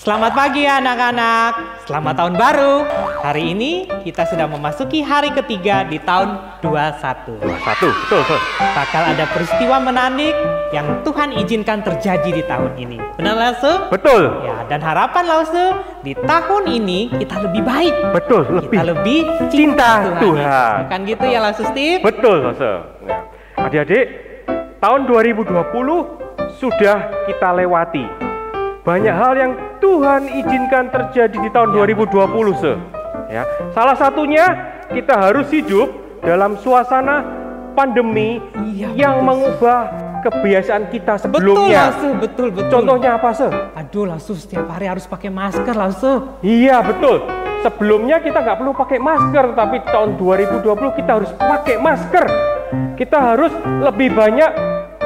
Selamat pagi anak-anak, selamat tahun baru. Hari ini kita sudah memasuki hari ketiga di tahun 21. 21, betul. Bakal ada peristiwa menarik yang Tuhan izinkan terjadi di tahun ini. Benar Lausu? Betul. Ya, dan harapan Lausu, di tahun ini kita lebih baik. Betul, Kita lebih cinta Tuhan. Bukan gitu ya Lausu Steve? Betul, Lausu. Nah, adik-adik, tahun 2020 sudah kita lewati. Banyak hal yang Tuhan izinkan terjadi di tahun 2020, ya. Salah satunya kita harus hidup dalam suasana pandemi yang mengubah kebiasaan kita sebelumnya. Betul. Contohnya apa, Aduh, Lausu setiap hari harus pakai masker, Lausu. Iya, betul. Sebelumnya kita nggak perlu pakai masker, tapi tahun 2020 kita harus pakai masker. Kita harus lebih banyak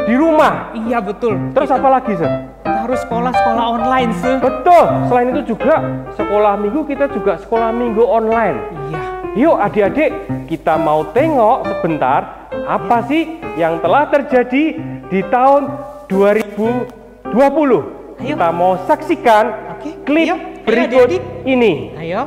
di rumah. Iya, betul. Terus apa lagi, Kita harus sekolah online, Betul. Selain itu juga sekolah minggu, kita juga sekolah minggu online. Iya. Yuk adik-adik, kita mau tengok sebentar apa sih yang telah terjadi di tahun 2020. Ayo. Kita mau saksikan klip berikut adik-adik. ini. Ayo.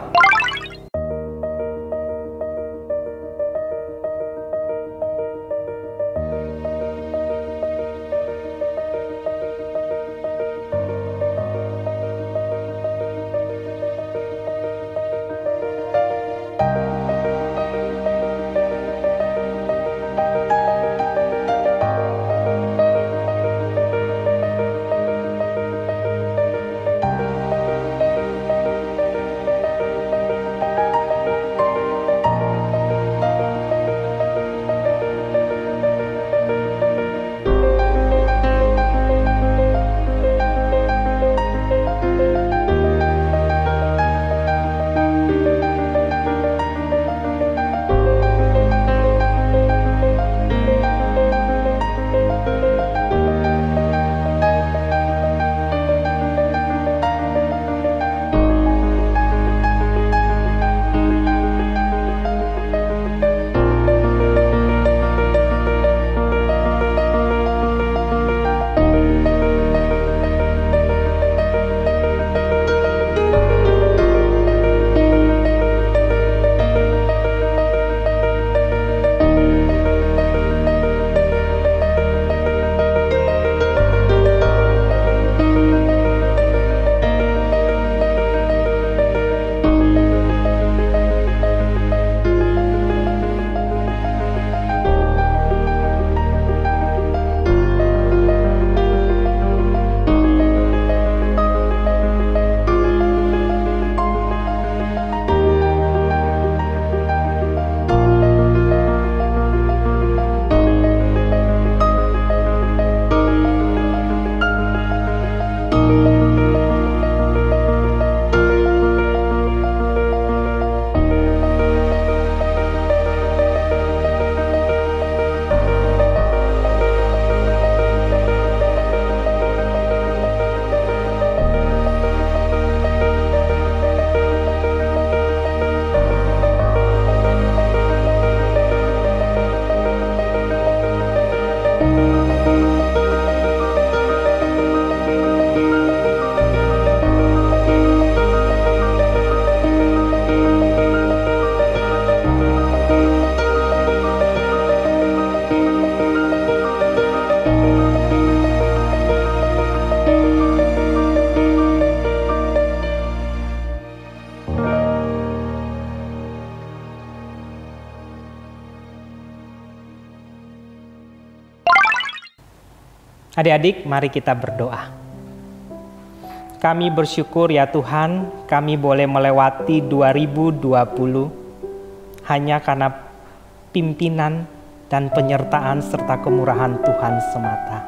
Adik-adik, mari kita berdoa. Kami bersyukur ya Tuhan, kami boleh melewati 2020 hanya karena pimpinan dan penyertaan serta kemurahan Tuhan semata.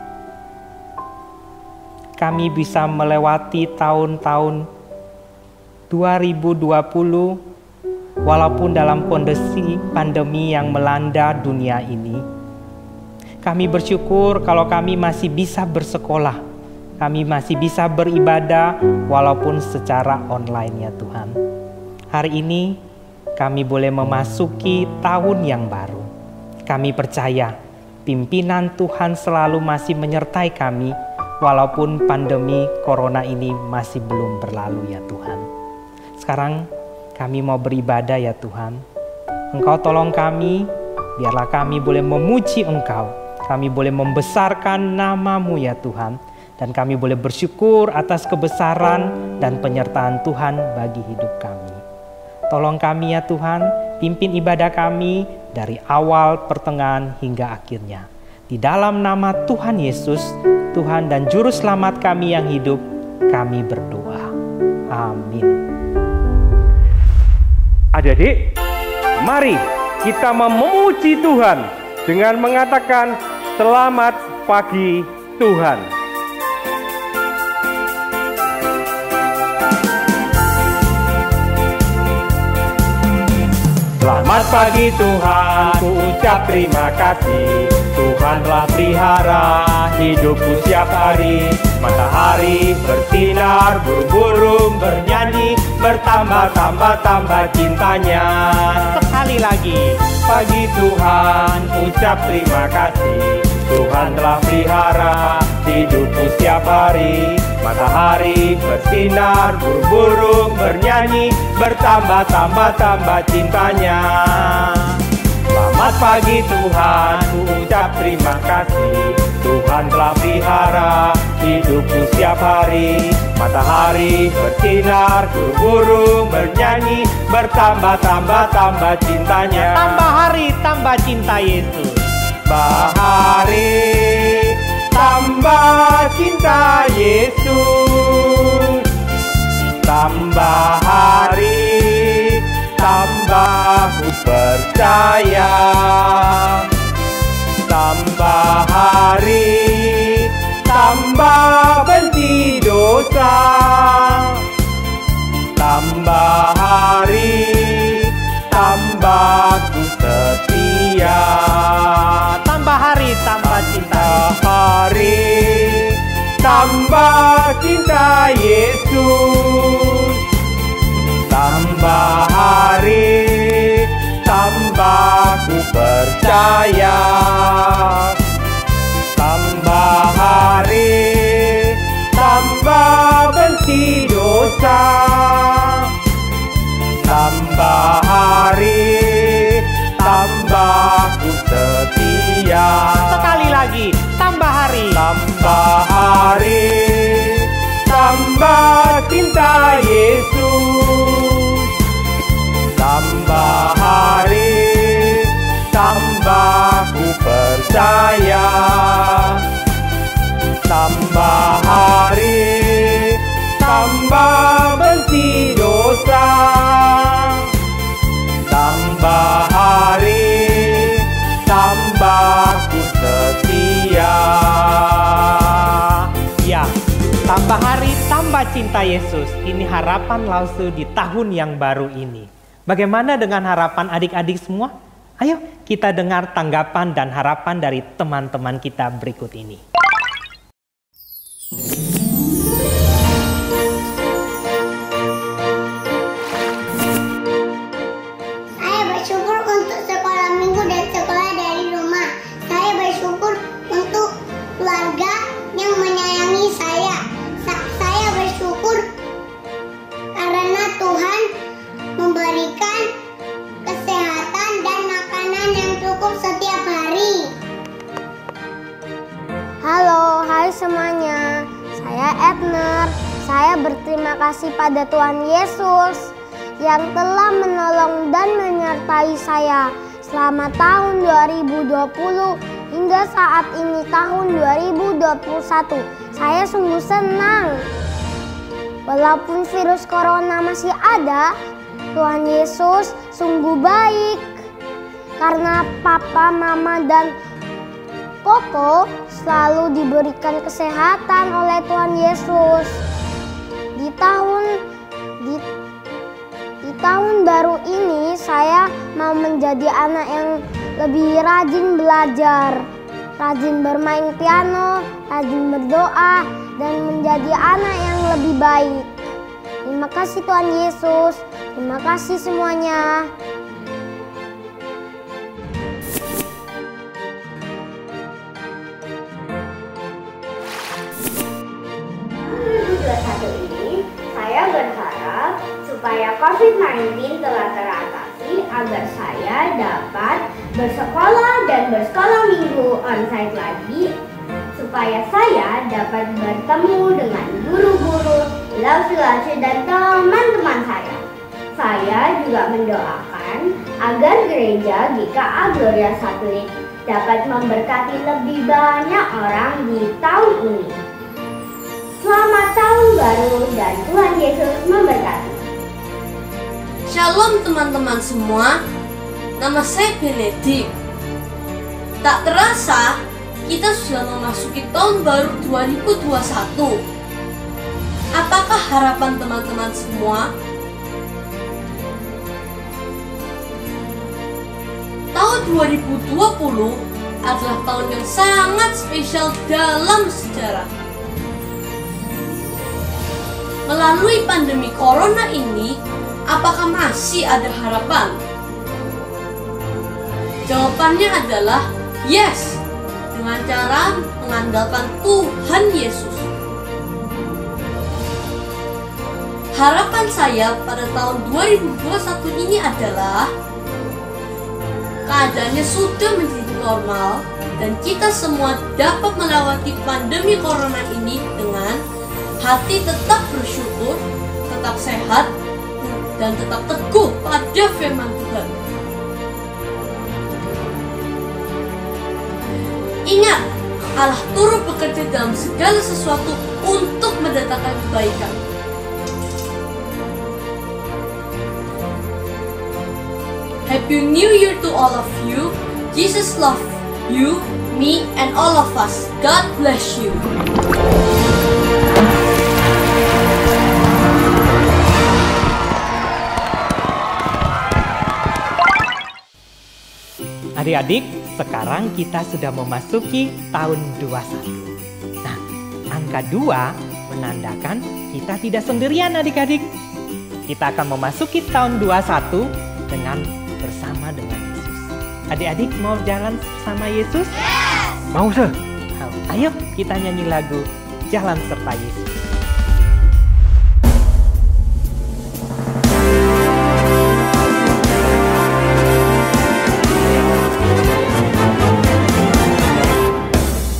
Kami bisa melewati tahun-tahun 2020 walaupun dalam kondisi pandemi yang melanda dunia ini. Kami bersyukur kalau kami masih bisa bersekolah, kami masih bisa beribadah walaupun secara online ya Tuhan. Hari ini kami boleh memasuki tahun yang baru. Kami percaya pimpinan Tuhan selalu masih menyertai kami walaupun pandemi corona ini masih belum berlalu ya Tuhan. Sekarang kami mau beribadah ya Tuhan. Engkau tolong kami, biarlah kami boleh memuji Engkau. Kami boleh membesarkan nama-Mu ya Tuhan. Dan kami boleh bersyukur atas kebesaran dan penyertaan Tuhan bagi hidup kami. Tolong kami ya Tuhan, pimpin ibadah kami dari awal, pertengahan, hingga akhirnya. Di dalam nama Tuhan Yesus, Tuhan dan Juru Selamat kami yang hidup, kami berdoa. Amin. Adik-adik, mari kita memuji Tuhan dengan mengatakan selamat pagi Tuhan. Selamat pagi Tuhan, ku ucap terima kasih. Tuhan telah pelihara hidupku setiap hari. Matahari bersinar, burung-burung bernyanyi, bertambah-tambah cintanya. Sekali lagi, pagi Tuhan, ucap terima kasih. Tuhan telah pelihara hidupku setiap hari. Matahari bersinar, burung-burung bernyanyi, bertambah-tambah cintanya. Selamat pagi Tuhan, ku ucap terima kasih. Tuhan telah pelihara hidupku setiap hari. Matahari bersinar, burung-burung bernyanyi, bertambah-tambah cintanya. Tambah hari, tambah cinta Yesus. Tambah hari, tambah cinta Yesus. Tambah hari, tambah ku percaya. Tambah hari, tambah benci dosa. Tambah hari, tambah ku setia. Tambah hari, tambah cinta. Hari, tambah cinta Yesus. Tambah hari, tambah ku percaya. Tambah hari, tambah benci dosa. Tambah hari, tambah ku setia. Sekali lagi, tambah hari. Tambah hari, tambah cinta Yesus. Tambah hari, tambah ku percaya. Tambah hari, tambah benci dosa. Tambah hari, tambah ku setia. Ya, tambah hari, tambah cinta Yesus. Ini harapan Lausu di tahun yang baru ini. Bagaimana dengan harapan adik-adik semua? Ayo kita dengar tanggapan dan harapan dari teman-teman kita berikut ini. Saya bersyukur untuk sekolah minggu dan sekolah dari rumah. Saya bersyukur untuk keluarga yang menyayangi saya. Saya bersyukur karena Tuhan memberikan kesehatan dan makanan yang cukup setiap hari. Halo, hai semuanya. Saya Edner. Saya berterima kasih pada Tuhan Yesus yang telah menolong dan menyertai saya selama tahun 2020 hingga saat ini tahun 2021. Saya sungguh senang. Walaupun virus corona masih ada, Tuhan Yesus sungguh baik. Karena papa, mama, dan Koko selalu diberikan kesehatan oleh Tuhan Yesus. Di tahun baru ini saya mau menjadi anak yang lebih rajin belajar, rajin bermain piano, rajin berdoa, dan menjadi anak yang lebih baik. Terima kasih Tuhan Yesus, terima kasih semuanya. supaya COVID-19 telah teratasi agar saya dapat bersekolah dan bersekolah minggu onsite lagi, supaya saya dapat bertemu dengan guru-guru, laus-laus, dan teman-teman saya. Saya juga mendoakan agar gereja GKA Gloria Satelit dapat memberkati lebih banyak orang di tahun ini. Selamat tahun baru dan Tuhan Yesus memberkati. Shalom teman-teman semua, nama saya Benedik. Tak terasa, kita sudah memasuki tahun baru 2021. Apakah harapan teman-teman semua? Tahun 2020 adalah tahun yang sangat spesial dalam sejarah. Melalui pandemi corona ini, apakah masih ada harapan? Jawabannya adalah yes, dengan cara mengandalkan Tuhan Yesus. Harapan saya pada tahun 2021 ini adalah keadaannya sudah menjadi normal dan kita semua dapat melewati pandemi corona ini dengan hati tetap bersyukur, tetap sehat, dan tetap teguh pada firman Tuhan. Ingat, Allah turut bekerja dalam segala sesuatu untuk mendatangkan kebaikan. Happy New Year to all of you. Jesus loves you, me, and all of us. God bless you. Adik-adik, sekarang kita sudah memasuki tahun 21. Nah, angka 2 menandakan kita tidak sendirian adik-adik. Kita akan memasuki tahun 21 dengan bersama dengan Yesus. Adik-adik mau jalan bersama Yesus? Yes! Mau, Sir. Ayo kita nyanyi lagu Jalan Serta Yesus.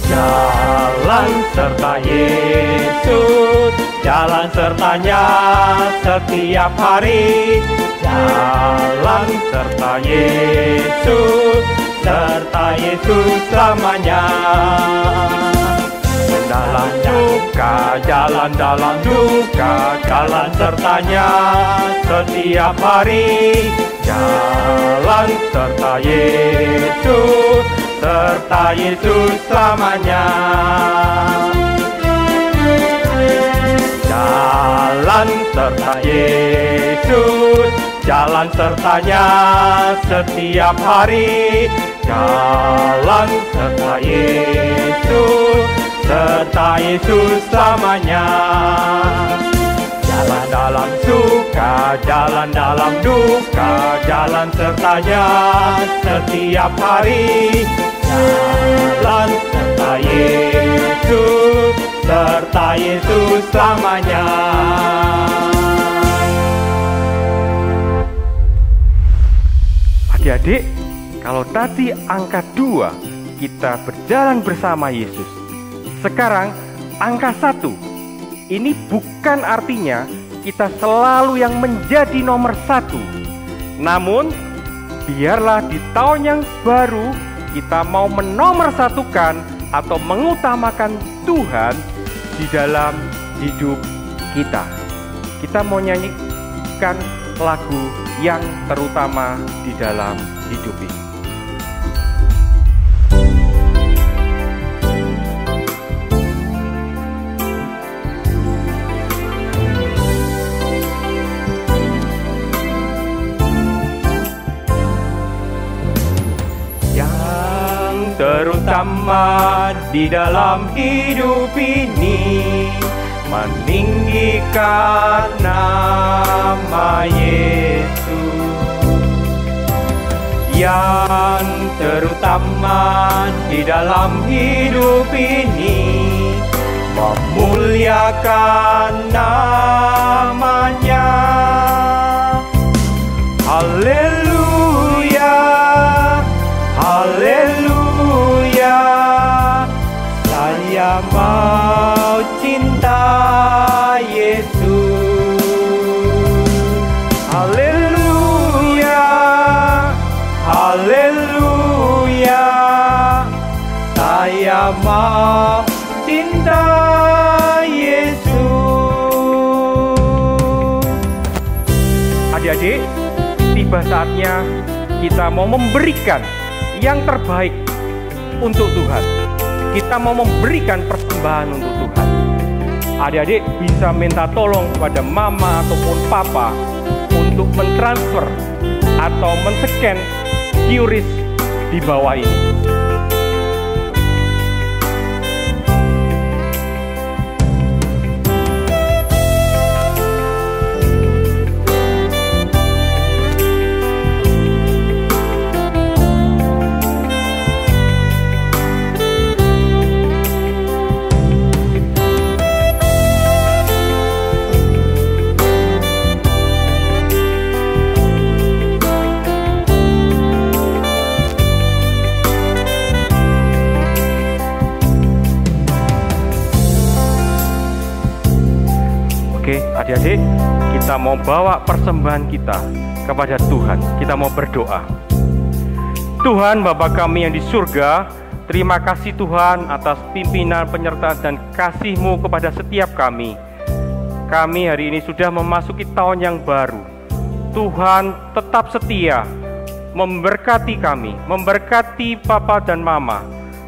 Jalan serta Yesus, jalan sertanya setiap hari. Jalan serta Yesus selamanya. Dalam duka, jalan dalam duka, jalan sertanya setiap hari. Jalan serta Yesus selamanya. Jalan serta Yesus, jalan sertanya setiap hari. Jalan serta Yesus selamanya. Jalan dalam suka, jalan dalam duka, jalan sertanya setiap hari. Jalan serta Yesus selamanya. Adik-adik, kalau tadi angka 2 kita berjalan bersama Yesus, sekarang angka 1 ini bukan artinya kita selalu yang menjadi nomor 1. Namun biarlah di tahun yang baru kita mau menomorsatukan atau mengutamakan Tuhan di dalam hidup kita. Kita mau nyanyikan lagu yang terutama di dalam hidup ini. Yang terutama di dalam hidup ini, meninggikan nama Yesus. Yang terutama di dalam hidup ini, memuliakan namanya. Adik-adik, tiba saatnya kita mau memberikan yang terbaik untuk Tuhan. Kita mau memberikan persembahan untuk Tuhan. Adik-adik bisa minta tolong kepada mama ataupun papa untuk mentransfer atau men-scan QRIS di bawah ini. Oke, adik-adik, kita mau bawa persembahan kita kepada Tuhan. Kita mau berdoa. Tuhan Bapa kami yang di surga, terima kasih Tuhan atas pimpinan, penyertaan dan kasih-Mu kepada setiap kami. Kami hari ini sudah memasuki tahun yang baru. Tuhan tetap setia memberkati kami, memberkati Papa dan Mama.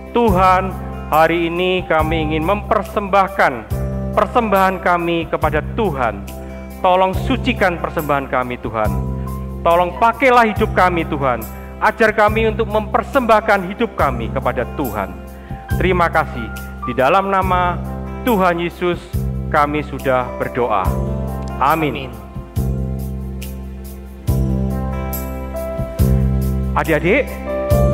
Tuhan, hari ini kami ingin mempersembahkan persembahan kami kepada Tuhan. Tolong sucikan persembahan kami Tuhan. Tolong pakailah hidup kami Tuhan. Ajar kami untuk mempersembahkan hidup kami kepada Tuhan. Terima kasih. Di dalam nama Tuhan Yesus kami sudah berdoa. Amin. Adik-adik,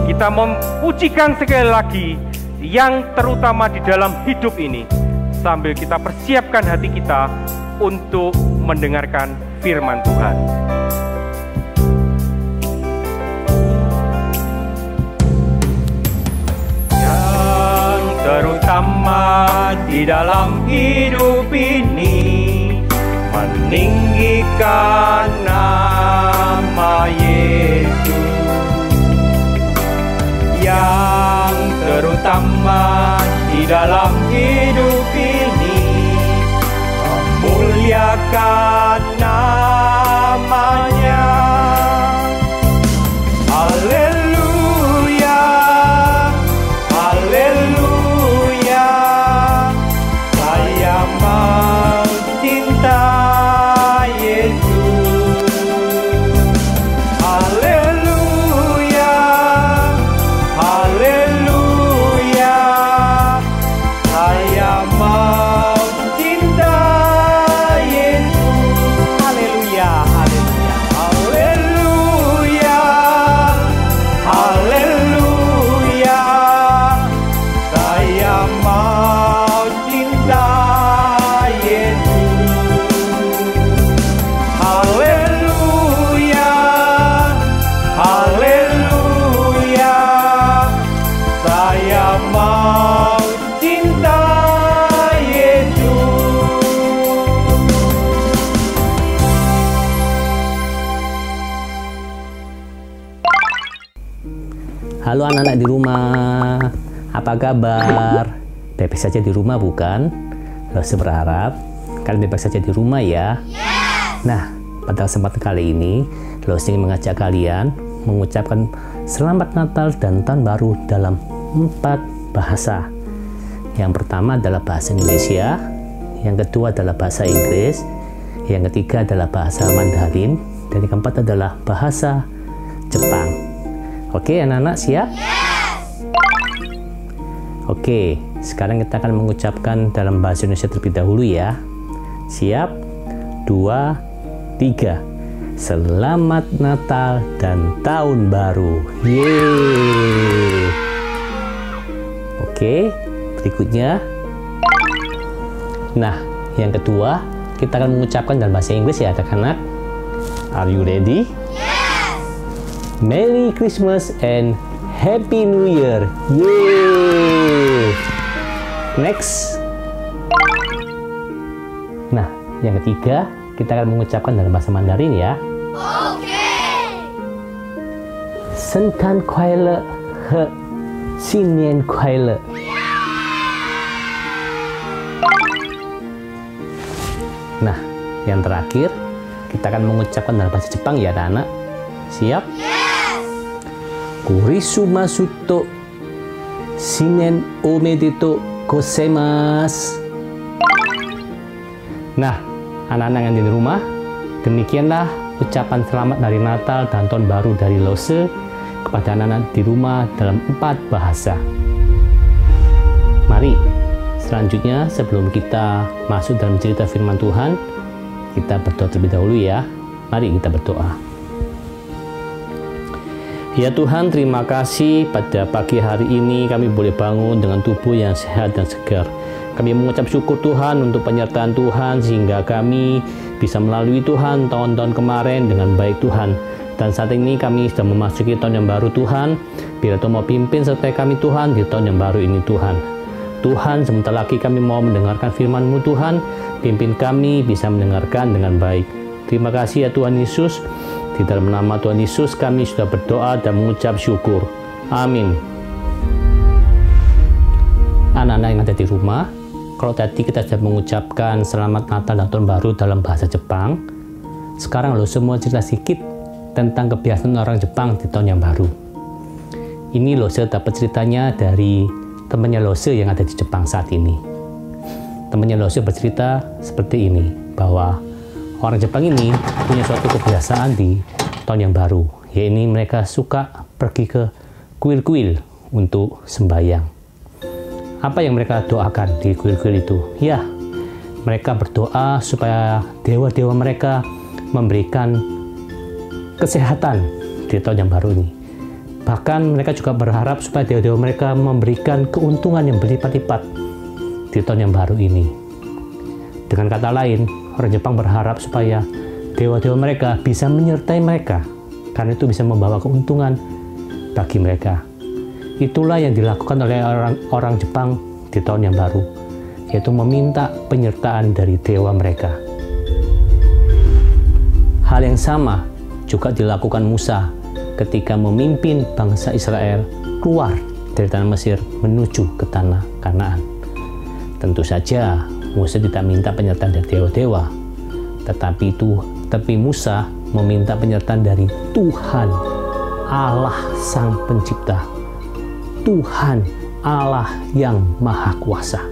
kita memujikan sekali lagi yang terutama di dalam hidup ini, sambil kita persiapkan hati kita untuk mendengarkan firman Tuhan. Yang terutama di dalam hidup ini, meninggikan nama Yesus. Yang terutama di dalam hidup ini, memuliakan namanya. Haleluya, haleluya, saya mau cinta Yesus. Haleluya, haleluya, saya mau cinta Yesus. Haleluya, haleluya, haleluya, haleluya, saya mau cinta Yesus. Haleluya, haleluya, saya mau cinta Yesus. Halo anak-anak di rumah, apa kabar? Bebas saja di rumah bukan? Saya berharap kalian bebas saja di rumah ya. Nah, pada kesempatan kali ini, Los ingin mengajak kalian mengucapkan Selamat Natal dan Tahun Baru dalam 4 bahasa. Yang pertama adalah bahasa Indonesia, yang kedua adalah bahasa Inggris, yang ketiga adalah bahasa Mandarin, dan yang keempat adalah bahasa Jepang. Oke, anak-anak siap? Oke, sekarang kita akan mengucapkan dalam bahasa Indonesia terlebih dahulu ya. Siap? 2, 3. Selamat Natal dan Tahun Baru. Yeay. Oke, berikutnya. Nah, yang kedua, kita akan mengucapkan dalam bahasa Inggris ya anak-anak. Are you ready? Merry Christmas and Happy New Year. Yeay. Next. Nah, yang ketiga, kita akan mengucapkan dalam bahasa Mandarin ya. Oke. Senkan kuai he, Xinian kuai. Nah, yang terakhir, Kita akan mengucapkan dalam bahasa Jepang ya anak-anak. Siap? Yes! Kurisu masuto shinen omedetou gozaimasu. Nah, anak-anak yang di rumah, demikianlah ucapan selamat dari Natal dan Tahun Baru dari Lose kepada anak-anak di rumah dalam 4 bahasa. Mari, selanjutnya sebelum kita masuk dalam cerita firman Tuhan, kita berdoa terlebih dahulu ya. Mari kita berdoa. Ya Tuhan, terima kasih pada pagi hari ini kami boleh bangun dengan tubuh yang sehat dan segar. Kami mengucap syukur Tuhan untuk penyertaan Tuhan sehingga kami bisa melalui Tuhan tahun-tahun kemarin dengan baik Tuhan. Dan saat ini kami sudah memasuki tahun yang baru Tuhan. Biar Tuhan mau pimpin sertai kami Tuhan di tahun yang baru ini Tuhan. Tuhan, sebentar lagi kami mau mendengarkan firman-Mu Tuhan. Pimpin kami bisa mendengarkan dengan baik. Terima kasih ya Tuhan Yesus. Di dalam nama Tuhan Yesus kami sudah berdoa dan mengucap syukur. Amin. Anak-anak yang ada di rumah, kalau tadi kita sudah mengucapkan selamat Natal dan Tahun Baru dalam bahasa Jepang, sekarang lo semua cerita sedikit tentang kebiasaan orang Jepang di tahun yang baru. Ini Lose dapat ceritanya dari temannya Lose yang ada di Jepang saat ini. Temannya Lose bercerita seperti ini, bahwa orang Jepang ini punya suatu kebiasaan di tahun yang baru, yaitu mereka suka pergi ke kuil-kuil untuk sembahyang. Apa yang mereka doakan di kuil-kuil itu? Ya, mereka berdoa supaya dewa-dewa mereka memberikan kesehatan di tahun yang baru ini. Bahkan mereka juga berharap supaya dewa-dewa mereka memberikan keuntungan yang berlipat-lipat di tahun yang baru ini. Dengan kata lain, orang Jepang berharap supaya dewa-dewa mereka bisa menyertai mereka, karena itu bisa membawa keuntungan bagi mereka. Itulah yang dilakukan oleh orang Jepang di tahun yang baru, yaitu meminta penyertaan dari dewa mereka. Hal yang sama juga dilakukan Musa ketika memimpin bangsa Israel keluar dari tanah Mesir menuju ke tanah Kanaan. Tentu saja Musa tidak minta penyertaan dari dewa-dewa, tapi Musa meminta penyertaan dari Tuhan Allah Sang Pencipta, Tuhan Allah yang Maha Kuasa.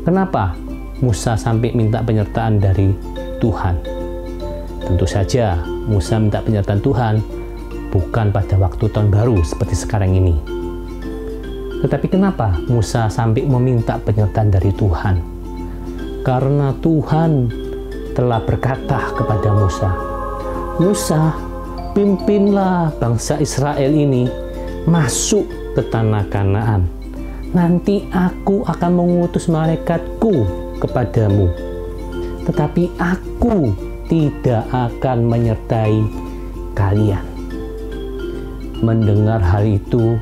Kenapa Musa sampai minta penyertaan dari Tuhan? Tentu saja Musa minta penyertaan Tuhan bukan pada waktu tahun baru seperti sekarang ini. Tetapi kenapa Musa sampai meminta penyertaan dari Tuhan? Karena Tuhan telah berkata kepada Musa, "Musa, pimpinlah bangsa Israel ini masuk ke tanah Kanaan. Nanti aku akan mengutus malaikatku kepadamu. Tetapi aku tidak akan menyertai kalian." Mendengar hal itu,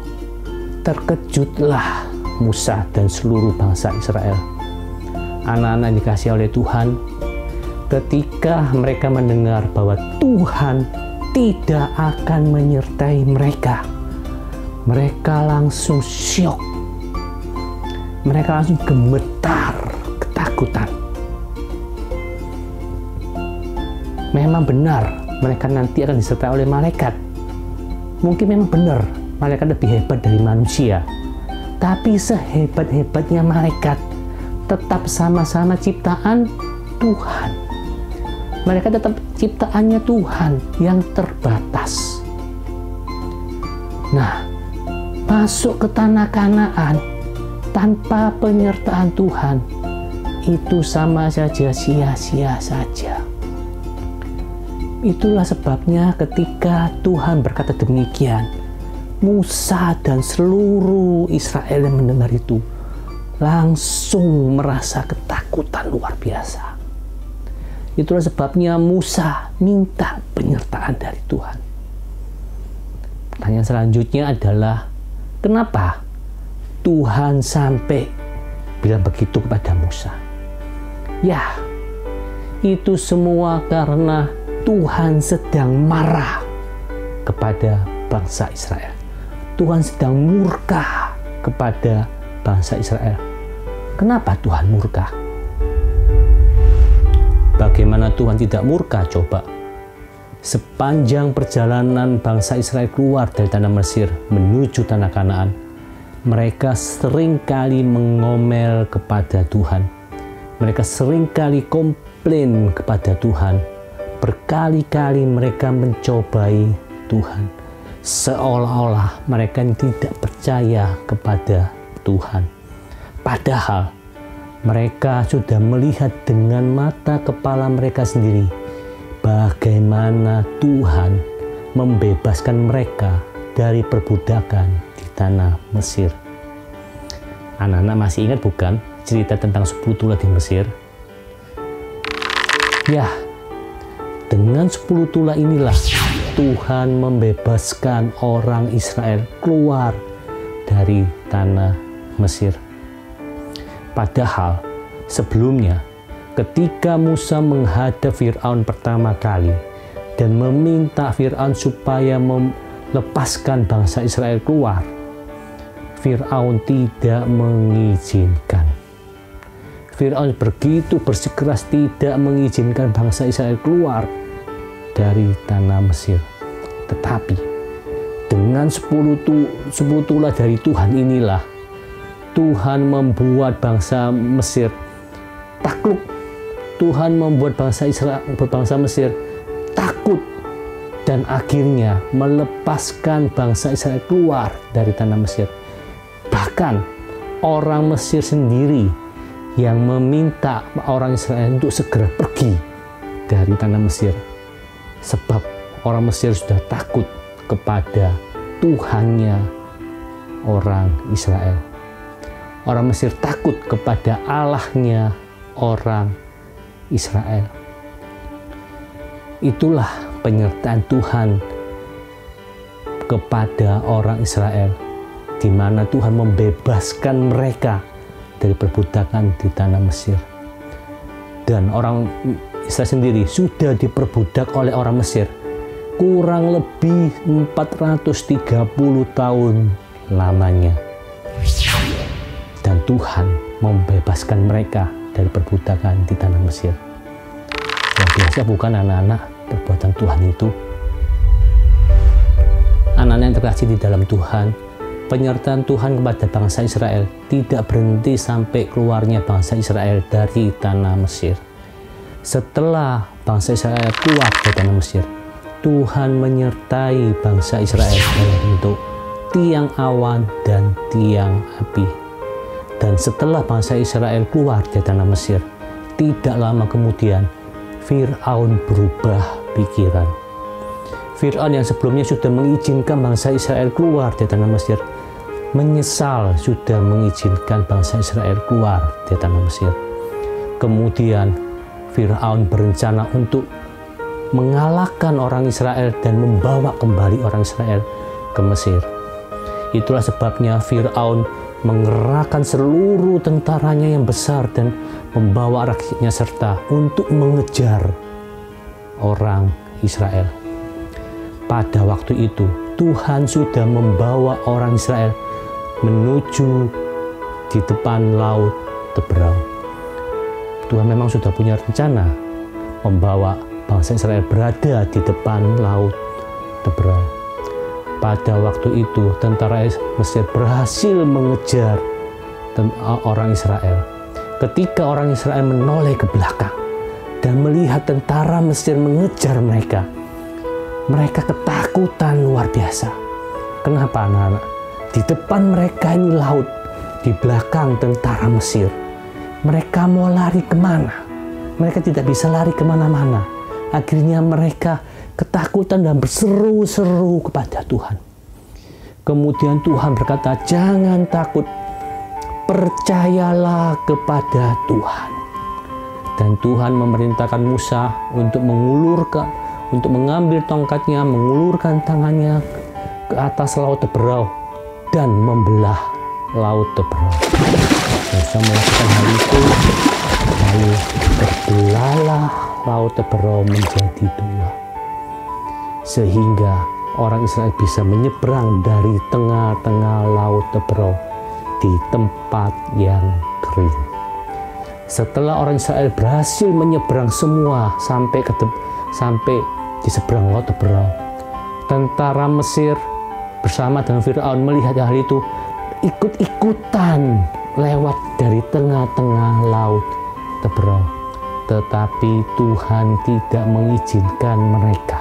terkejutlah Musa dan seluruh bangsa Israel. Anak-anak yang dikasihi oleh Tuhan, ketika mereka mendengar bahwa Tuhan tidak akan menyertai mereka, mereka langsung syok. Mereka langsung gemetar, ketakutan. Memang benar, mereka nanti akan disertai oleh malaikat. Mungkin memang benar, malaikat lebih hebat dari manusia. Tapi sehebat-hebatnya malaikat, tetap sama-sama ciptaan Tuhan. Mereka tetap ciptaannya Tuhan yang terbatas. Nah, masuk ke tanah Kanaan tanpa penyertaan Tuhan itu sama saja sia-sia saja. Itulah sebabnya ketika Tuhan berkata demikian, Musa dan seluruh Israel yang mendengar itu langsung merasa ketakutan luar biasa. Itulah sebabnya Musa minta penyertaan dari Tuhan. Pertanyaan selanjutnya adalah, kenapa Tuhan sampai bilang begitu kepada Musa? Ya, itu semua karena Tuhan sedang marah kepada bangsa Israel. Tuhan sedang murka kepada bangsa Israel. Kenapa Tuhan murka? Bagaimana Tuhan tidak murka coba? Sepanjang perjalanan bangsa Israel keluar dari tanah Mesir menuju tanah Kanaan, mereka seringkali mengomel kepada Tuhan. Mereka seringkali komplain kepada Tuhan. Berkali-kali mereka mencobai Tuhan. Seolah-olah mereka tidak percaya kepada Tuhan. Padahal mereka sudah melihat dengan mata kepala mereka sendiri bagaimana Tuhan membebaskan mereka dari perbudakan di tanah Mesir. Anak-anak masih ingat bukan cerita tentang 10 tulah di Mesir? Ya, dengan 10 tulah inilah Tuhan membebaskan orang Israel keluar dari tanah Mesir. Padahal sebelumnya, ketika Musa menghadap Fir'aun pertama kali dan meminta Fir'aun supaya melepaskan bangsa Israel keluar, Fir'aun tidak mengizinkan. Fir'aun begitu bersikeras tidak mengizinkan bangsa Israel keluar dari tanah Mesir. Tetapi dengan 10 tulah dari Tuhan inilah Tuhan membuat bangsa Mesir takluk. Tuhan membuat bangsa Mesir takut dan akhirnya melepaskan bangsa Israel keluar dari tanah Mesir. Bahkan orang Mesir sendiri yang meminta orang Israel untuk segera pergi dari tanah Mesir, sebab orang Mesir sudah takut kepada Tuhannya orang Israel. Orang Mesir takut kepada Allahnya orang Israel. Itulah penyertaan Tuhan kepada orang Israel, di mana Tuhan membebaskan mereka dari perbudakan di tanah Mesir. Dan orang Israel sendiri sudah diperbudak oleh orang Mesir kurang lebih 430 tahun lamanya. Dan Tuhan membebaskan mereka dari perbudakan di tanah Mesir. Luar biasa bukan anak-anak perbuatan Tuhan itu? Anak-anak yang terkasih di dalam Tuhan, penyertaan Tuhan kepada bangsa Israel tidak berhenti sampai keluarnya bangsa Israel dari tanah Mesir. Setelah bangsa Israel keluar dari tanah Mesir, Tuhan menyertai bangsa Israel dalam bentuk tiang awan dan tiang api. Dan setelah bangsa Israel keluar dari tanah Mesir, tidak lama kemudian Fir'aun berubah pikiran. Fir'aun yang sebelumnya sudah mengizinkan bangsa Israel keluar dari tanah Mesir, menyesal sudah mengizinkan bangsa Israel keluar dari tanah Mesir. Kemudian Fir'aun berencana untuk mengalahkan orang Israel dan membawa kembali orang Israel ke Mesir. Itulah sebabnya Fir'aun mengerahkan seluruh tentaranya yang besar dan membawa rakyatnya serta untuk mengejar orang Israel. Pada waktu itu Tuhan sudah membawa orang Israel menuju di depan laut Teberau. Tuhan memang sudah punya rencana membawa bangsa Israel berada di depan laut Teberau. Pada waktu itu tentara Mesir berhasil mengejar orang Israel. Ketika orang Israel menoleh ke belakang dan melihat tentara Mesir mengejar mereka, mereka ketakutan luar biasa. Kenapa anak-anak? Di depan mereka ini laut, di belakang tentara Mesir. Mereka mau lari kemana? Mereka tidak bisa lari kemana-mana. Akhirnya mereka ketakutan dan berseru-seru kepada Tuhan. Kemudian Tuhan berkata, jangan takut, percayalah kepada Tuhan. Dan Tuhan memerintahkan Musa untuk mengambil tongkatnya, mengulurkan tangannya ke atas laut Teberau dan membelah laut Teberau. Musa melakukan hal itu, lalu terbelahlah laut Teberau menjadi dua, sehingga orang Israel bisa menyeberang dari tengah-tengah laut Teberau di tempat yang kering. Setelah orang Israel berhasil menyeberang semua sampai di seberang Laut Teberau, tentara Mesir bersama dengan Firaun melihat hal itu, ikut-ikutan lewat dari tengah-tengah Laut Teberau. Tetapi Tuhan tidak mengizinkan mereka.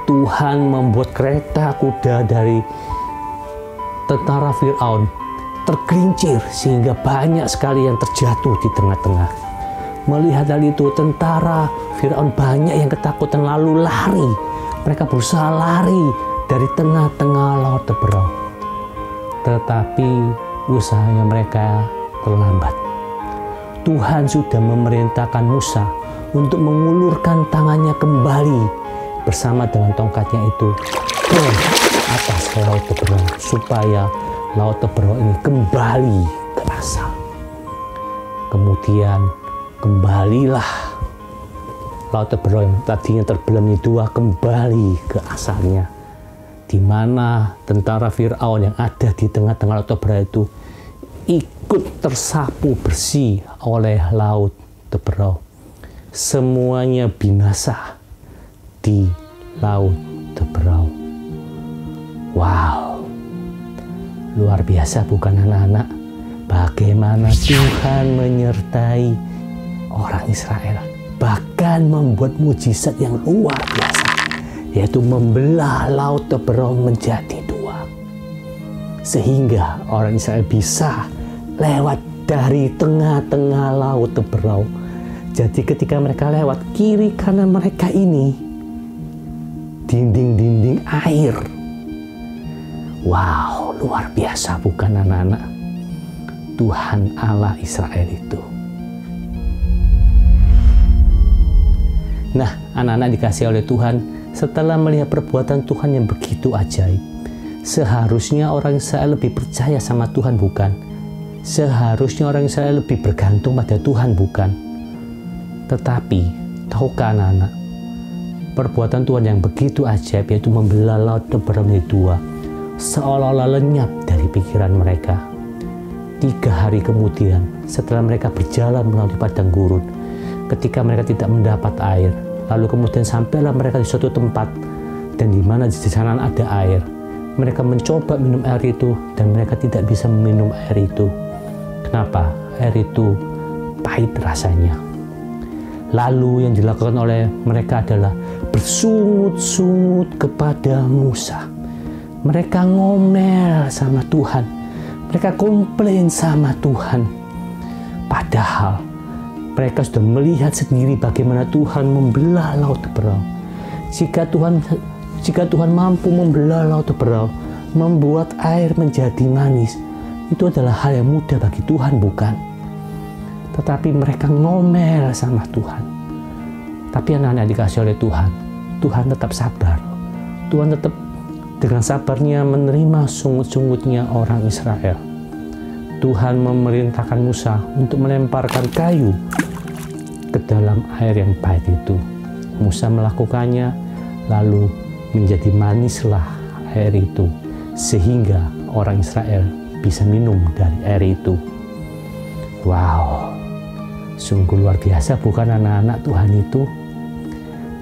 Tuhan membuat kereta kuda dari tentara Firaun tergelincir sehingga banyak sekali yang terjatuh di tengah-tengah. Melihat hal itu, tentara Firaun banyak yang ketakutan lalu lari. Mereka berusaha lari dari tengah-tengah Laut Teberau. Tetapi usahanya mereka terlambat. Tuhan sudah memerintahkan Musa untuk mengulurkan tangannya kembali bersama dengan tongkatnya itu ke atas Laut Teberau supaya Laut Teberau ini kembali ke asal. Kemudian kembalilah Laut Teberau yang tadinya terbelah menjadi dua kembali ke asalnya, di mana tentara Firaun yang ada di tengah-tengah Laut Teberau itu ikut tersapu bersih oleh Laut Teberau. Semuanya binasa di Laut Teberau. Wow, luar biasa bukan anak-anak? Bagaimana Tuhan menyertai orang Israel, bahkan membuat mujizat yang luar biasa, yaitu membelah Laut Teberau menjadi dua, sehingga orang Israel bisa lewat dari tengah-tengah Laut Teberau. Jadi ketika mereka lewat, kiri kanan mereka ini dinding-dinding air. Wow, luar biasa bukan anak-anak? Tuhan Allah Israel itu. Nah, anak-anak dikasih oleh Tuhan, setelah melihat perbuatan Tuhan yang begitu ajaib, seharusnya orang Israel lebih percaya sama Tuhan, bukan? Seharusnya orang Israel lebih bergantung pada Tuhan, bukan? Tetapi, tahukah anak-anak, perbuatan Tuhan yang begitu ajaib, yaitu membelah Laut Teberau menjadi dua, seolah-olah lenyap dari pikiran mereka. 3 hari kemudian, setelah mereka berjalan melalui padang gurun, ketika mereka tidak mendapat air, lalu kemudian sampailah mereka di suatu tempat, dan di mana di sana ada air. Mereka mencoba minum air itu, dan mereka tidak bisa meminum air itu. Kenapa? Air itu pahit rasanya. Lalu yang dilakukan oleh mereka adalah bersungut-sungut kepada Musa. Mereka ngomel sama Tuhan. Mereka komplain sama Tuhan. Padahal mereka sudah melihat sendiri bagaimana Tuhan membelah Laut Teberau. Jika Tuhan mampu membelah Laut Teberau, membuat air menjadi manis, itu adalah hal yang mudah bagi Tuhan, bukan? Tetapi mereka ngomel sama Tuhan. Tapi anak-anak dikasih oleh Tuhan, Tuhan tetap sabar. Tuhan tetap dengan sabarnya menerima sungut-sungutnya orang Israel. Tuhan memerintahkan Musa untuk melemparkan kayu ke dalam air yang pahit itu. Musa melakukannya, lalu menjadi manislah air itu, sehingga orang Israel bisa minum dari air itu. Wow, sungguh luar biasa bukan anak-anak Tuhan itu?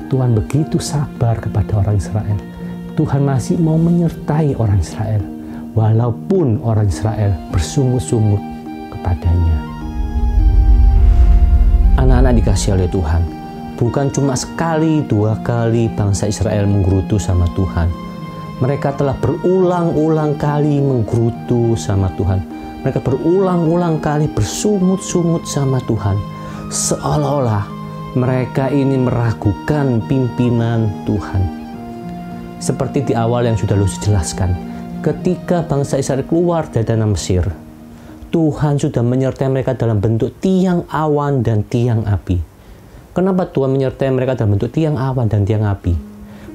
Tuhan begitu sabar kepada orang Israel. Tuhan masih mau menyertai orang Israel, walaupun orang Israel bersungut-sungut kepadanya. Anak-anak dikasih oleh Tuhan, bukan cuma sekali, 2 kali bangsa Israel menggerutu sama Tuhan. Mereka telah berulang-ulang kali menggerutu sama Tuhan. Mereka berulang-ulang kali bersungut-sungut sama Tuhan. Seolah-olah mereka ini meragukan pimpinan Tuhan. Seperti di awal yang sudah Lucy jelaskan, ketika bangsa Israel keluar dari tanah Mesir, Tuhan sudah menyertai mereka dalam bentuk tiang awan dan tiang api. Kenapa Tuhan menyertai mereka dalam bentuk tiang awan dan tiang api?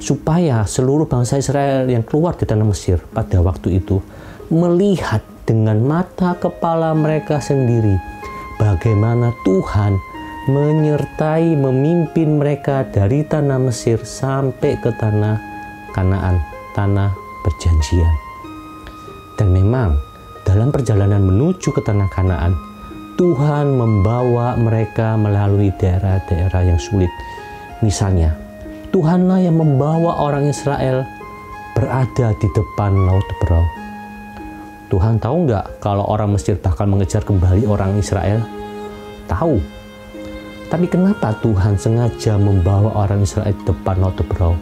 Supaya seluruh bangsa Israel yang keluar dari tanah Mesir pada waktu itu melihat dengan mata kepala mereka sendiri bagaimana Tuhan menyertai, memimpin mereka dari tanah Mesir sampai ke tanah Kanaan, tanah perjanjian. Dan memang dalam perjalanan menuju ke tanah Kanaan, Tuhan membawa mereka melalui daerah-daerah yang sulit. Misalnya, Tuhanlah yang membawa orang Israel berada di depan Laut Teberau. Tuhan tahu nggak kalau orang Mesir bakal mengejar kembali orang Israel? Tahu. Tapi kenapa Tuhan sengaja membawa orang Israel di depan Laut Teberau?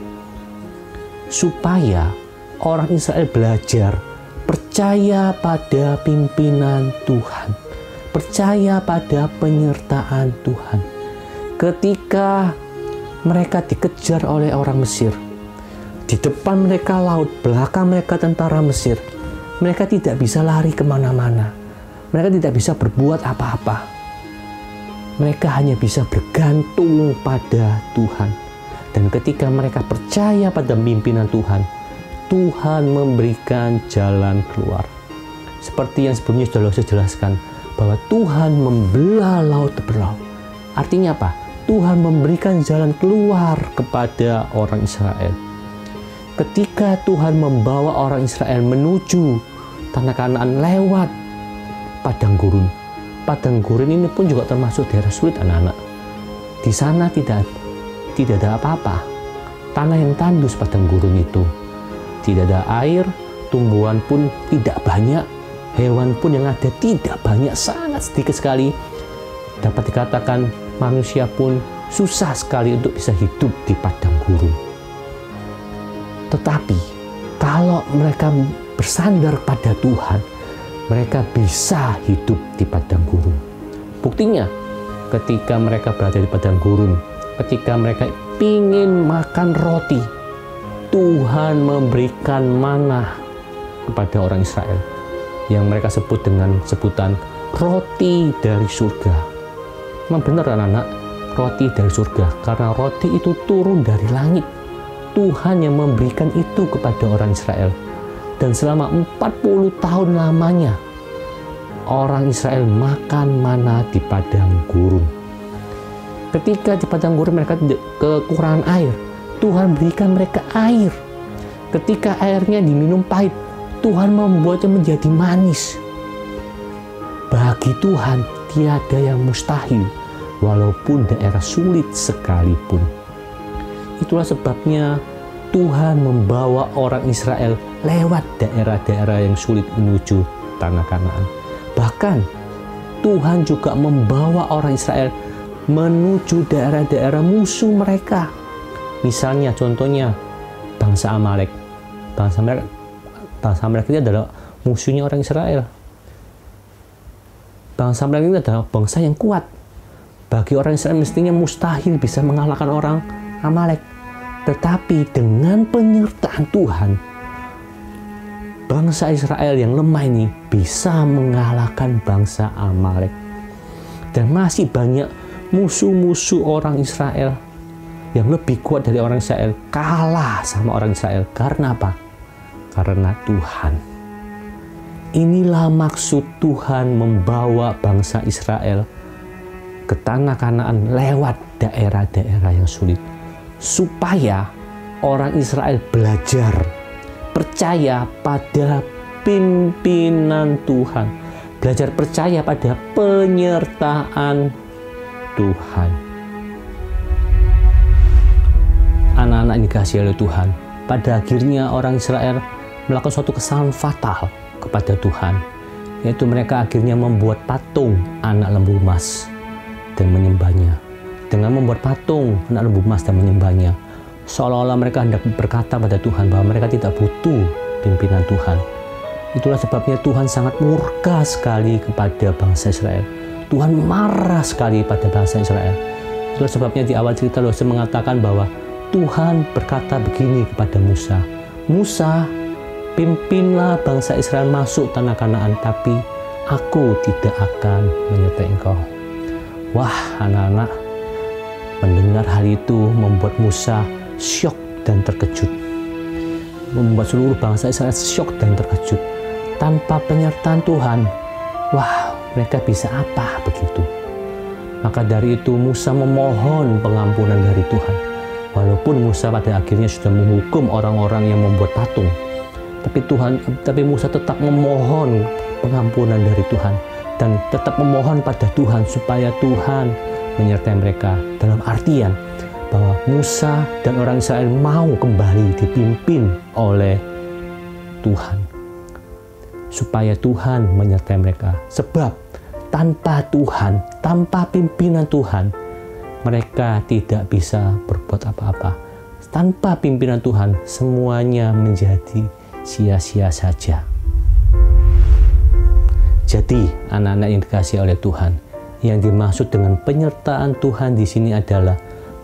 Supaya orang Israel belajar percaya pada pimpinan Tuhan, percaya pada penyertaan Tuhan. Ketika mereka dikejar oleh orang Mesir, di depan mereka laut, belakang mereka tentara Mesir, mereka tidak bisa lari kemana-mana, mereka tidak bisa berbuat apa-apa, mereka hanya bisa bergantung pada Tuhan. Dan ketika mereka percaya pada pimpinan Tuhan, Tuhan memberikan jalan keluar. Seperti yang sebelumnya sudah saya jelaskan, bahwa Tuhan membelah Laut Teberau. Artinya apa? Tuhan memberikan jalan keluar kepada orang Israel. Ketika Tuhan membawa orang Israel menuju tanah Kanaan lewat padang gurun. Padang gurun ini pun juga termasuk daerah sulit, anak-anak. Di sana tidak ada apa-apa. Tanah yang tandus padang gurun itu. Tidak ada air, tumbuhan pun tidak banyak, hewan pun yang ada tidak banyak, sangat sedikit sekali. Dapat dikatakan manusia pun susah sekali untuk bisa hidup di padang gurun. Tetapi kalau mereka bersandar pada Tuhan, mereka bisa hidup di padang gurun. Buktinya, ketika mereka berada di padang gurun, ketika mereka ingin makan roti, Tuhan memberikan manna kepada orang Israel yang mereka sebut dengan sebutan roti dari surga. Memang benar, anak-anak, roti dari surga, karena roti itu turun dari langit. Tuhan yang memberikan itu kepada orang Israel. Dan selama 40 tahun lamanya orang Israel makan manna di padang gurun. Ketika di padang gurun mereka kekurangan air, Tuhan berikan mereka air. Ketika airnya diminum pahit, Tuhan membuatnya menjadi manis. Bagi Tuhan tiada yang mustahil, walaupun daerah sulit sekalipun. Itulah sebabnya Tuhan membawa orang Israel lewat daerah-daerah yang sulit menuju tanah Kanaan. Bahkan Tuhan juga membawa orang Israel menuju daerah-daerah musuh mereka. Misalnya, contohnya bangsa Amalek. Bangsa Amalek ini adalah musuhnya orang Israel. Bangsa Amalek ini adalah bangsa yang kuat. Bagi orang Israel mestinya mustahil bisa mengalahkan orang Amalek. Tetapi dengan penyertaan Tuhan, bangsa Israel yang lemah ini bisa mengalahkan bangsa Amalek. Dan masih banyak musuh-musuh orang Israel yang lebih kuat dari orang Israel kalah sama orang Israel. Karena apa? Karena Tuhan. Inilah maksud Tuhan membawa bangsa Israel ke tanah Kanaan lewat daerah-daerah yang sulit, supaya orang Israel belajar percaya pada pimpinan Tuhan, belajar percaya pada penyertaan Tuhan. Anak-anak yang dikasihi oleh Tuhan, pada akhirnya orang Israel melakukan suatu kesalahan fatal kepada Tuhan, yaitu mereka akhirnya membuat patung anak lembu emas dan menyembahnya. Dengan membuat patung anak lembu emas dan menyembahnya, seolah-olah mereka hendak berkata pada Tuhan bahwa mereka tidak butuh pimpinan Tuhan. Itulah sebabnya Tuhan sangat murka sekali kepada bangsa Israel. Tuhan marah sekali pada bangsa Israel. Itulah sebabnya di awal cerita Mose mengatakan bahwa Tuhan berkata begini kepada Musa, Musa, pimpinlah bangsa Israel masuk tanah Kanaan, tapi aku tidak akan menyertai engkau. Wah, anak-anak, mendengar hal itu membuat Musa syok dan terkejut. Membuat seluruh bangsa Israel syok dan terkejut. Tanpa penyertaan Tuhan, wah, mereka bisa apa begitu? Maka dari itu Musa memohon pengampunan dari Tuhan. Walaupun Musa pada akhirnya sudah menghukum orang-orang yang membuat patung, tapi Musa tetap memohon pengampunan dari Tuhan. dan tetap memohon pada Tuhan supaya Tuhan menyertai mereka, dalam artian bahwa Musa dan orang Israel mau kembali dipimpin oleh Tuhan, supaya Tuhan menyertai mereka. Sebab tanpa Tuhan, tanpa pimpinan Tuhan, mereka tidak bisa berbuat apa-apa. Tanpa pimpinan Tuhan, semuanya menjadi sia-sia saja. Jadi, anak-anak yang dikasihi oleh Tuhan, yang dimaksud dengan penyertaan Tuhan di sini adalah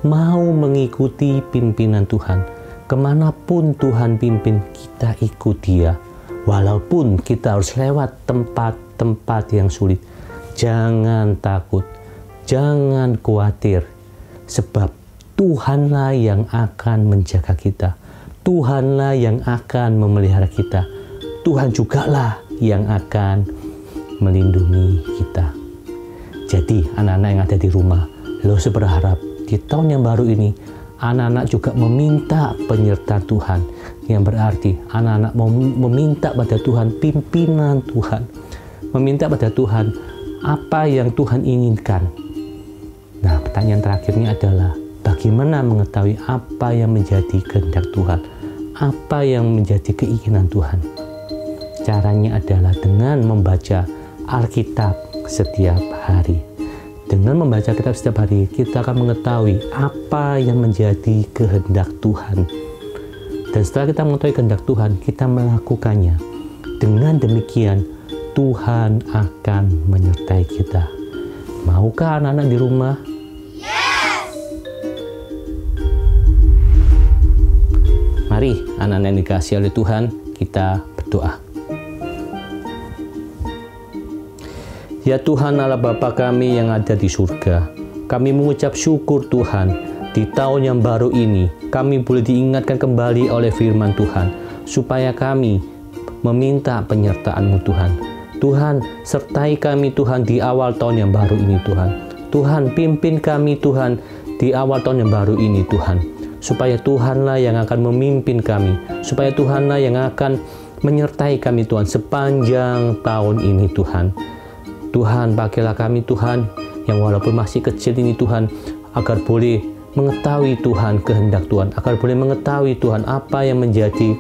mau mengikuti pimpinan Tuhan. Kemanapun Tuhan pimpin, kita ikut Dia. Walaupun kita harus lewat tempat-tempat yang sulit, jangan takut, jangan khawatir, sebab Tuhanlah yang akan menjaga kita. Tuhanlah yang akan memelihara kita. Tuhan jugalah yang akan melindungi kita. Jadi anak-anak yang ada di rumah, Lose berharap di tahun yang baru ini anak-anak juga meminta penyertaan Tuhan, yang berarti anak-anak mau meminta pada Tuhan pimpinan Tuhan, meminta pada Tuhan apa yang Tuhan inginkan. Nah, pertanyaan terakhirnya adalah bagaimana mengetahui apa yang menjadi kehendak Tuhan, apa yang menjadi keinginan Tuhan? Caranya adalah dengan membaca Alkitab setiap hari. Dengan membaca Alkitab setiap hari, kita akan mengetahui apa yang menjadi kehendak Tuhan. Dan setelah kita mengetahui kehendak Tuhan, kita melakukannya. Dengan demikian, Tuhan akan menyertai kita. Maukah anak-anak di rumah? Mari anak-anak yang dikasihi oleh Tuhan, kita berdoa. Ya Tuhan Allah Bapa kami yang ada di surga, kami mengucap syukur Tuhan, di tahun yang baru ini kami boleh diingatkan kembali oleh firman Tuhan, supaya kami meminta penyertaan-Mu Tuhan. Tuhan, sertai kami Tuhan di awal tahun yang baru ini Tuhan. Tuhan, pimpin kami Tuhan di awal tahun yang baru ini Tuhan, supaya Tuhanlah yang akan memimpin kami, supaya Tuhanlah yang akan menyertai kami Tuhan sepanjang tahun ini Tuhan. Tuhan, pakailah kami Tuhan, yang walaupun masih kecil ini Tuhan, agar boleh mengetahui Tuhan kehendak Tuhan, agar boleh mengetahui Tuhan apa yang menjadi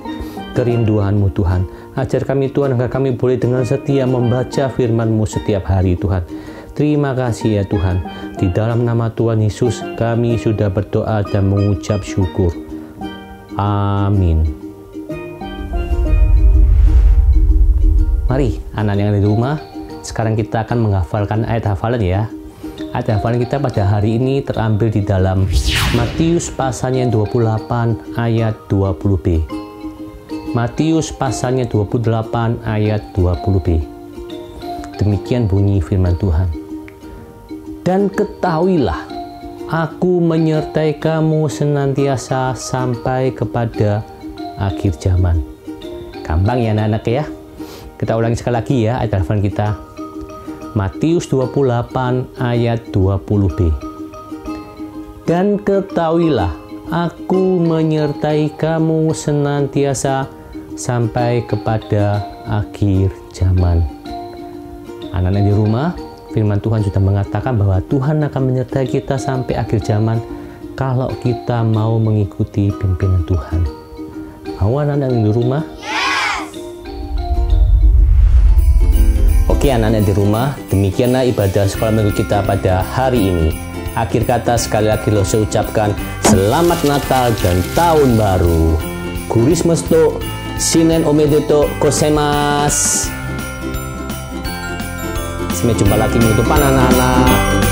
kerinduan-Mu Tuhan. Ajar kami Tuhan, agar kami boleh dengan setia membaca firman-Mu setiap hari Tuhan. Terima kasih ya Tuhan. Di dalam nama Tuhan Yesus kami sudah berdoa dan mengucap syukur. Amin. Mari anak yang ada di rumah, sekarang kita akan menghafalkan ayat hafalan ya. Ayat hafalan kita pada hari ini terambil di dalam Matius pasalnya 28 ayat 20b. Matius pasalnya 28 ayat 20b. Demikian bunyi firman Tuhan. Dan ketahuilah, aku menyertai kamu senantiasa sampai kepada akhir zaman. Gampang ya anak-anak ya. Kita ulangi sekali lagi ya ayat hafalan kita. Matius 28 ayat 20b. Dan ketahuilah, aku menyertai kamu senantiasa sampai kepada akhir zaman. Anak-anak di rumah, firman Tuhan sudah mengatakan bahwa Tuhan akan menyertai kita sampai akhir zaman kalau kita mau mengikuti pimpinan Tuhan. Mau anak-anak di rumah? Oke anak-anak di rumah, demikianlah ibadah sekolah minggu kita pada hari ini. Akhir kata sekali lagi Lose ucapkan Selamat Natal dan Tahun Baru. Christmas-to, Shinen omedetou gozaimasu. Sampai jumpa lagi minggu depan anak-anak.